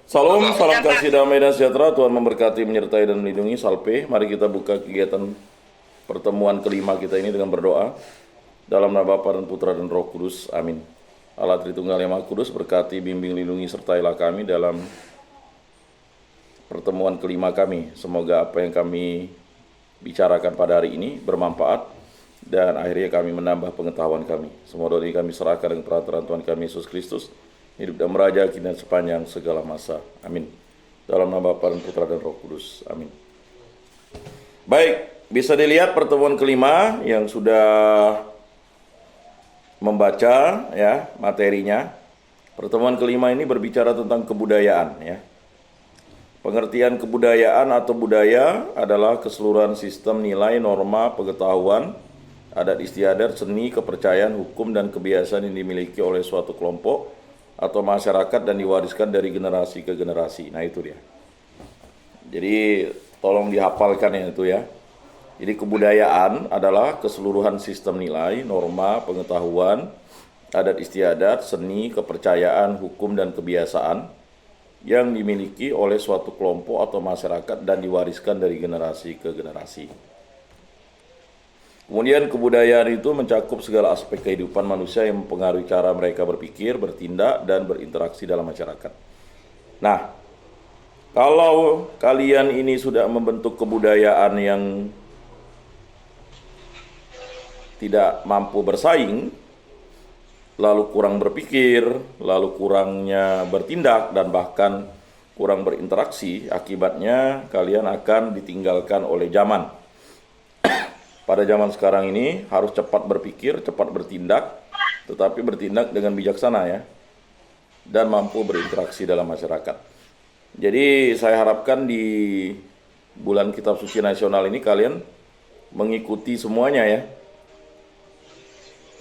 Salam, salam kasih damai dan sejahtera. Tuhan memberkati, menyertai dan melindungi. Salpe, mari kita buka kegiatan pertemuan kelima kita ini dengan berdoa. Dalam nama Bapa dan Putra dan Roh Kudus. Amin. Allah Tritunggal Yang Maha Kudus, berkati, bimbing, lindungi, sertailah kami dalam pertemuan kelima kami. Semoga apa yang kami bicarakan pada hari ini bermanfaat dan akhirnya kami menambah pengetahuan kami. Semua doa ini kami serahkan dengan peraturan Tuhan kami Yesus Kristus, hidup dan meraja kini dan sepanjang segala masa. Amin. Dalam nama Bapa dan Putra dan Roh Kudus. Amin. Baik, bisa dilihat pertemuan kelima yang sudah membaca ya materinya. Pertemuan kelima ini berbicara tentang kebudayaan ya. Pengertian kebudayaan atau budaya adalah keseluruhan sistem nilai, norma, pengetahuan, adat istiadat, seni, kepercayaan, hukum, dan kebiasaan yang dimiliki oleh suatu kelompok atau masyarakat dan diwariskan dari generasi ke generasi. Nah itu dia. Jadi tolong dihafalkan ya itu ya. Jadi kebudayaan adalah keseluruhan sistem nilai, norma, pengetahuan, adat istiadat, seni, kepercayaan, hukum, dan kebiasaan yang dimiliki oleh suatu kelompok atau masyarakat dan diwariskan dari generasi ke generasi. Kemudian kebudayaan itu mencakup segala aspek kehidupan manusia yang mempengaruhi cara mereka berpikir, bertindak, dan berinteraksi dalam masyarakat. Nah, kalau kalian ini sudah membentuk kebudayaan yang tidak mampu bersaing, lalu kurang berpikir, lalu kurangnya bertindak, dan bahkan kurang berinteraksi, akibatnya kalian akan ditinggalkan oleh zaman. Pada zaman sekarang ini harus cepat berpikir, cepat bertindak, tetapi bertindak dengan bijaksana ya, dan mampu berinteraksi dalam masyarakat. Jadi saya harapkan di bulan Kitab Suci Nasional ini kalian mengikuti semuanya ya.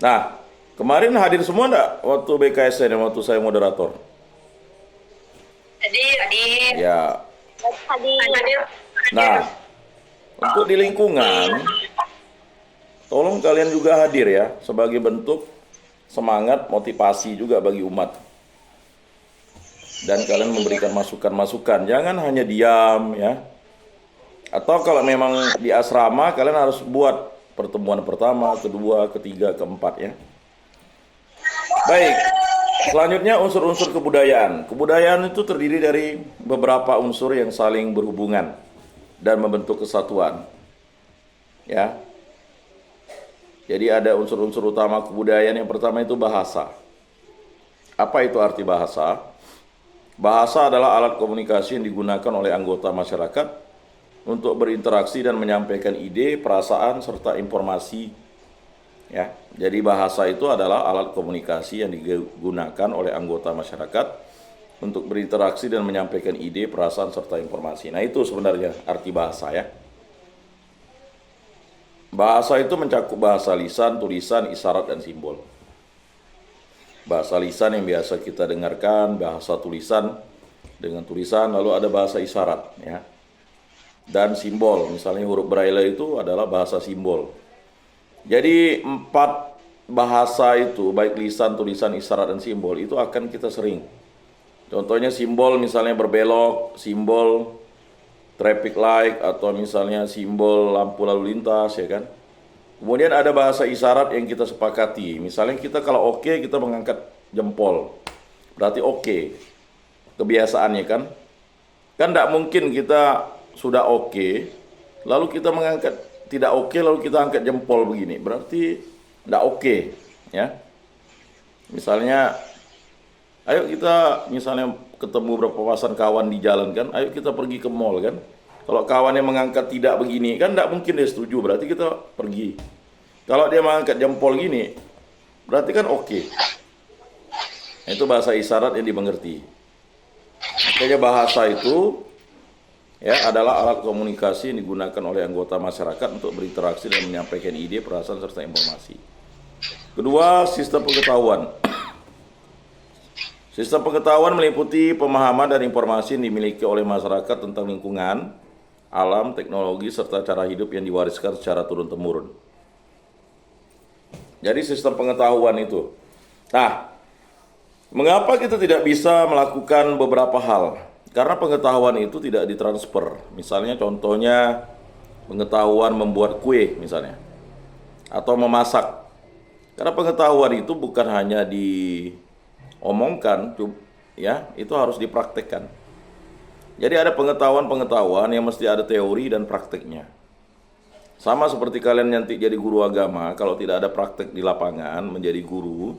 Nah, kemarin hadir semua enggak waktu BKSN, waktu saya moderator? Hadir. Ya. Hadir. Nah, untuk di lingkungan, tolong kalian juga hadir ya, sebagai bentuk semangat, motivasi juga bagi umat. Dan kalian memberikan masukan-masukan, jangan hanya diam ya. Atau kalau memang di asrama, kalian harus buat pertemuan pertama, kedua, ketiga, keempat ya. Baik, selanjutnya unsur-unsur kebudayaan. Kebudayaan itu terdiri dari beberapa unsur yang saling berhubungan dan membentuk kesatuan. Ya. Jadi ada unsur-unsur utama kebudayaan. Yang pertama itu bahasa. Apa itu arti bahasa? Bahasa adalah alat komunikasi yang digunakan oleh anggota masyarakat untuk berinteraksi dan menyampaikan ide, perasaan, serta informasi. Ya, jadi bahasa itu adalah alat komunikasi yang digunakan oleh anggota masyarakat untuk berinteraksi dan menyampaikan ide, perasaan, serta informasi. Nah itu sebenarnya arti bahasa ya. Bahasa itu mencakup bahasa lisan, tulisan, isyarat, dan simbol. Bahasa lisan yang biasa kita dengarkan, bahasa tulisan dengan tulisan, lalu ada bahasa isyarat ya. Dan simbol, misalnya huruf Braille itu adalah bahasa simbol. Jadi 4 bahasa itu, baik lisan, tulisan, isyarat, dan simbol, itu akan kita sering. Contohnya simbol misalnya berbelok, simbol traffic light, atau misalnya simbol lampu lalu lintas ya kan. Kemudian ada bahasa isyarat yang kita sepakati. Misalnya kita kalau oke, kita mengangkat jempol, berarti oke. Kebiasaannya kan. Kan tidak mungkin kita sudah oke, lalu kita mengangkat tidak oke, lalu kita angkat jempol begini, berarti tidak oke ya. Misalnya, ayo kita misalnya ketemu berapa papasan kawan di jalan kan, ayo kita pergi ke mall kan. Kalau kawannya mengangkat tidak begini, kan tidak mungkin dia setuju, berarti kita pergi. Kalau dia mengangkat jempol gini, berarti kan oke. Itu bahasa isyarat yang dimengerti. Makanya bahasa itu ya adalah alat komunikasi yang digunakan oleh anggota masyarakat untuk berinteraksi dan menyampaikan ide, perasaan, serta informasi. Kedua, sistem pengetahuan. Sistem pengetahuan meliputi pemahaman dan informasi yang dimiliki oleh masyarakat tentang lingkungan, alam, teknologi, serta cara hidup yang diwariskan secara turun-temurun. Jadi sistem pengetahuan itu. Nah, mengapa kita tidak bisa melakukan beberapa hal? Karena pengetahuan itu tidak ditransfer. Misalnya contohnya pengetahuan membuat kue misalnya atau memasak. Karena pengetahuan itu bukan hanya diomongkan, ya, itu harus dipraktekkan. Jadi ada pengetahuan-pengetahuan yang mesti ada teori dan prakteknya. Sama seperti kalian nanti jadi guru agama, kalau tidak ada praktek di lapangan menjadi guru,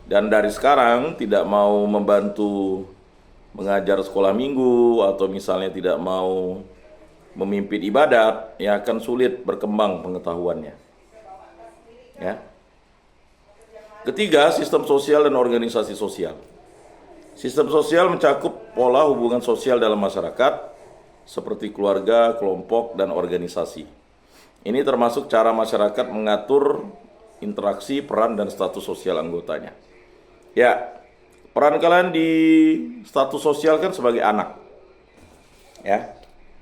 dan dari sekarang tidak mau membantu mengajar sekolah minggu atau misalnya tidak mau memimpin ibadat, ya akan sulit berkembang pengetahuannya. Ya. Ketiga, sistem sosial dan organisasi sosial. Sistem sosial mencakup pola hubungan sosial dalam masyarakat seperti keluarga, kelompok, dan organisasi. Ini termasuk cara masyarakat mengatur interaksi, peran, dan status sosial anggotanya. Ya, peran kalian di status sosial kan sebagai anak. Ya.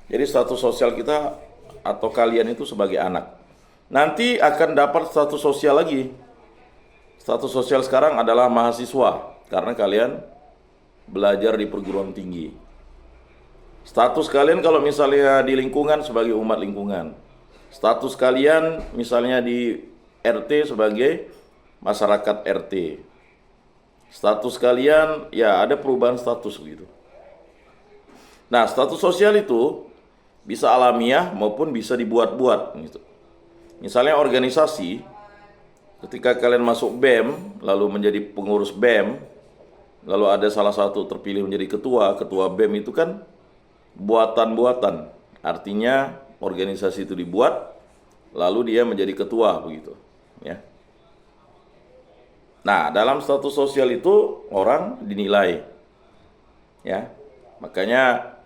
Jadi status sosial kita atau kalian itu sebagai anak. Nanti akan dapat status sosial lagi. Status sosial sekarang adalah mahasiswa karena kalian belajar di perguruan tinggi. Status kalian kalau misalnya di lingkungan sebagai umat lingkungan. Status kalian misalnya di RT sebagai masyarakat RT. Status kalian ya ada perubahan status begitu. Nah, status sosial itu bisa alamiah maupun bisa dibuat-buat gitu. Misalnya organisasi, ketika kalian masuk BEM lalu menjadi pengurus BEM, lalu ada salah satu terpilih menjadi ketua BEM itu kan buatan-buatan. Artinya organisasi itu dibuat lalu dia menjadi ketua begitu, ya. Nah, dalam status sosial itu orang dinilai. Ya. Makanya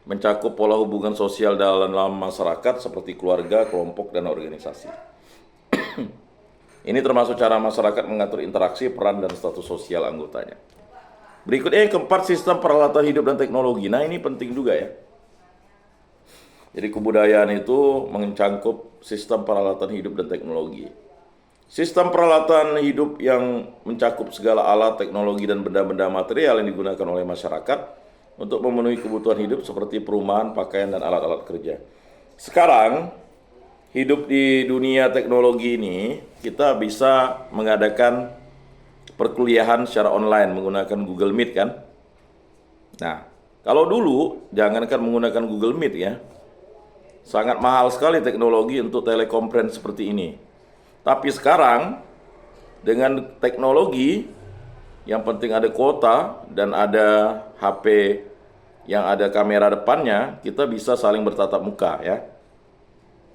mencakup pola hubungan sosial dalam masyarakat seperti keluarga, kelompok, dan organisasi. Ini termasuk cara masyarakat mengatur interaksi, peran, dan status sosial anggotanya. Berikutnya yang keempat, sistem peralatan hidup dan teknologi. Nah, ini penting juga ya. Jadi kebudayaan itu mencakup sistem peralatan hidup dan teknologi. Sistem peralatan hidup yang mencakup segala alat, teknologi, dan benda-benda material yang digunakan oleh masyarakat untuk memenuhi kebutuhan hidup seperti perumahan, pakaian, dan alat-alat kerja. Sekarang, hidup di dunia teknologi ini, kita bisa mengadakan perkuliahan secara online menggunakan Google Meet kan? Nah, kalau dulu, jangankan menggunakan Google Meet ya, sangat mahal sekali teknologi untuk telekonferensi seperti ini. Tapi sekarang dengan teknologi yang penting ada kuota dan ada HP yang ada kamera depannya, kita bisa saling bertatap muka ya.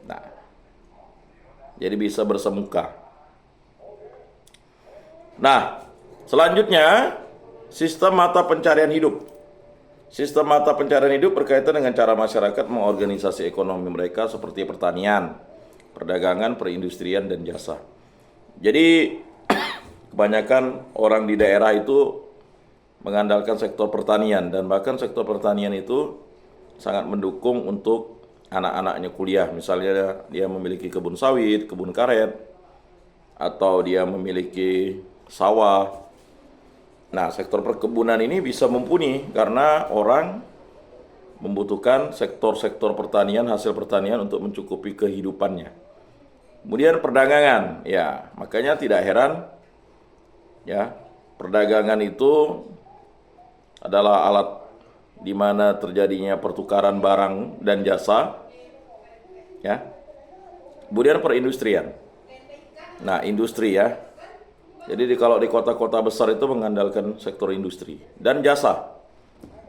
Nah, jadi bisa bersemuka. Nah, selanjutnya sistem mata pencarian hidup. Sistem mata pencarian hidup berkaitan dengan cara masyarakat mengorganisasi ekonomi mereka seperti pertanian, perdagangan, perindustrian, dan jasa. Jadi kebanyakan orang di daerah itu mengandalkan sektor pertanian dan bahkan sektor pertanian itu sangat mendukung untuk anak-anaknya kuliah. Misalnya dia memiliki kebun sawit, kebun karet, atau dia memiliki sawah. Nah, sektor perkebunan ini bisa mumpuni karena orang membutuhkan sektor-sektor pertanian, hasil pertanian untuk mencukupi kehidupannya. Kemudian perdagangan, ya makanya tidak heran ya perdagangan itu adalah alat di mana terjadinya pertukaran barang dan jasa, ya. Kemudian perindustrian. Nah, industri ya. Jadi kalau di kota-kota besar itu mengandalkan sektor industri dan jasa.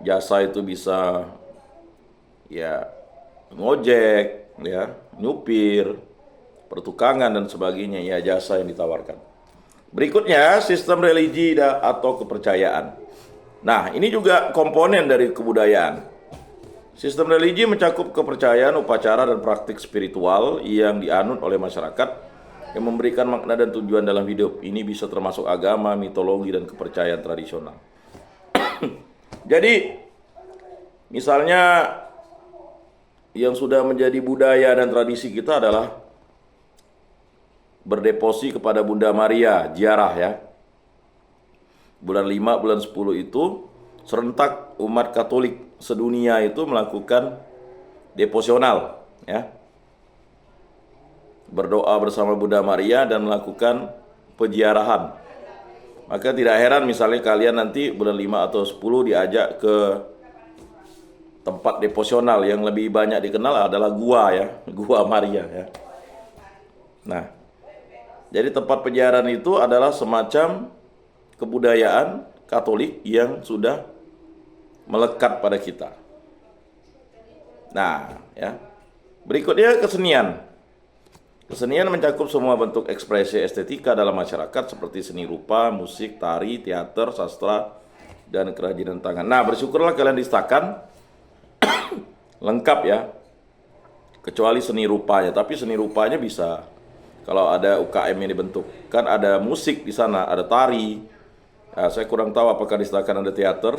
Jasa itu bisa ya ngojek, ya, nyupir, pertukangan dan sebagainya, ya jasa yang ditawarkan. Berikutnya sistem religi atau kepercayaan. Nah, ini juga komponen dari kebudayaan. Sistem religi mencakup kepercayaan, upacara, dan praktik spiritual yang dianut oleh masyarakat yang memberikan makna dan tujuan dalam hidup. Ini bisa termasuk agama, mitologi, dan kepercayaan tradisional. Jadi, misalnya yang sudah menjadi budaya dan tradisi kita adalah berdeposi kepada Bunda Maria, ziarah ya. Bulan 5, bulan 10 itu serentak umat Katolik sedunia itu melakukan devosional, ya, berdoa bersama Bunda Maria dan melakukan peziarahan. Maka tidak heran misalnya kalian nanti bulan 5 atau 10 diajak ke tempat devosional yang lebih banyak dikenal adalah gua, ya, Gua Maria, ya. Nah, jadi tempat peziarahan itu adalah semacam kebudayaan Katolik yang sudah melekat pada kita. Nah, ya. Berikutnya kesenian. Kesenian mencakup semua bentuk ekspresi estetika dalam masyarakat seperti seni rupa, musik, tari, teater, sastra, dan kerajinan tangan. Nah, bersyukurlah kalian distakan lengkap, ya. Kecuali seni rupanya, tapi seni rupanya bisa kalau ada UKM yang dibentuk. Kan ada musik di sana, ada tari. Nah, saya kurang tahu apakah distakan ada teater.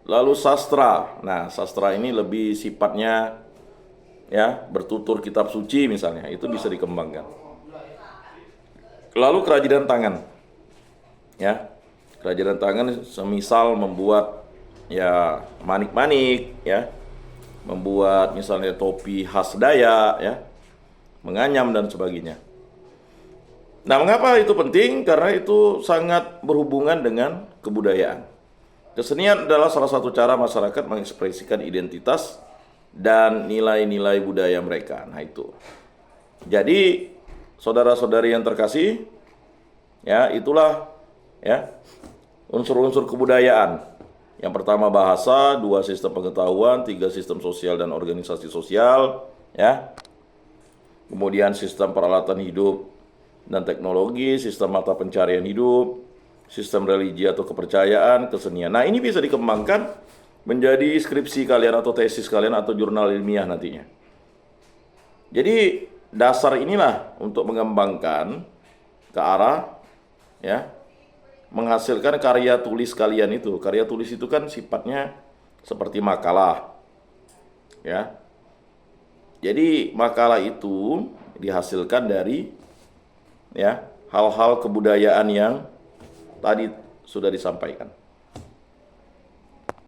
Lalu sastra. Nah, sastra ini lebih sifatnya, ya, bertutur kitab suci misalnya, itu bisa dikembangkan. Lalu kerajinan tangan, ya, kerajinan tangan semisal membuat, ya, manik-manik, ya, membuat misalnya topi khas Dayak, ya, menganyam dan sebagainya. Nah, mengapa itu penting? Karena itu sangat berhubungan dengan kebudayaan. Kesenian adalah salah satu cara masyarakat mengekspresikan identitas dan nilai-nilai budaya mereka. Nah, itu. Jadi, saudara-saudari yang terkasih, ya, itulah, ya, unsur-unsur kebudayaan. Yang pertama bahasa, 2 sistem pengetahuan, 3 sistem sosial dan organisasi sosial, ya. Kemudian sistem peralatan hidup dan teknologi, sistem mata pencarian hidup, sistem religi atau kepercayaan, kesenian. Nah, ini bisa dikembangkan menjadi skripsi kalian atau tesis kalian atau jurnal ilmiah nantinya. Jadi dasar inilah untuk mengembangkan ke arah, ya, menghasilkan karya tulis kalian itu. Karya tulis itu kan sifatnya seperti makalah, ya. Jadi makalah itu dihasilkan dari, ya, hal-hal kebudayaan yang tadi sudah disampaikan.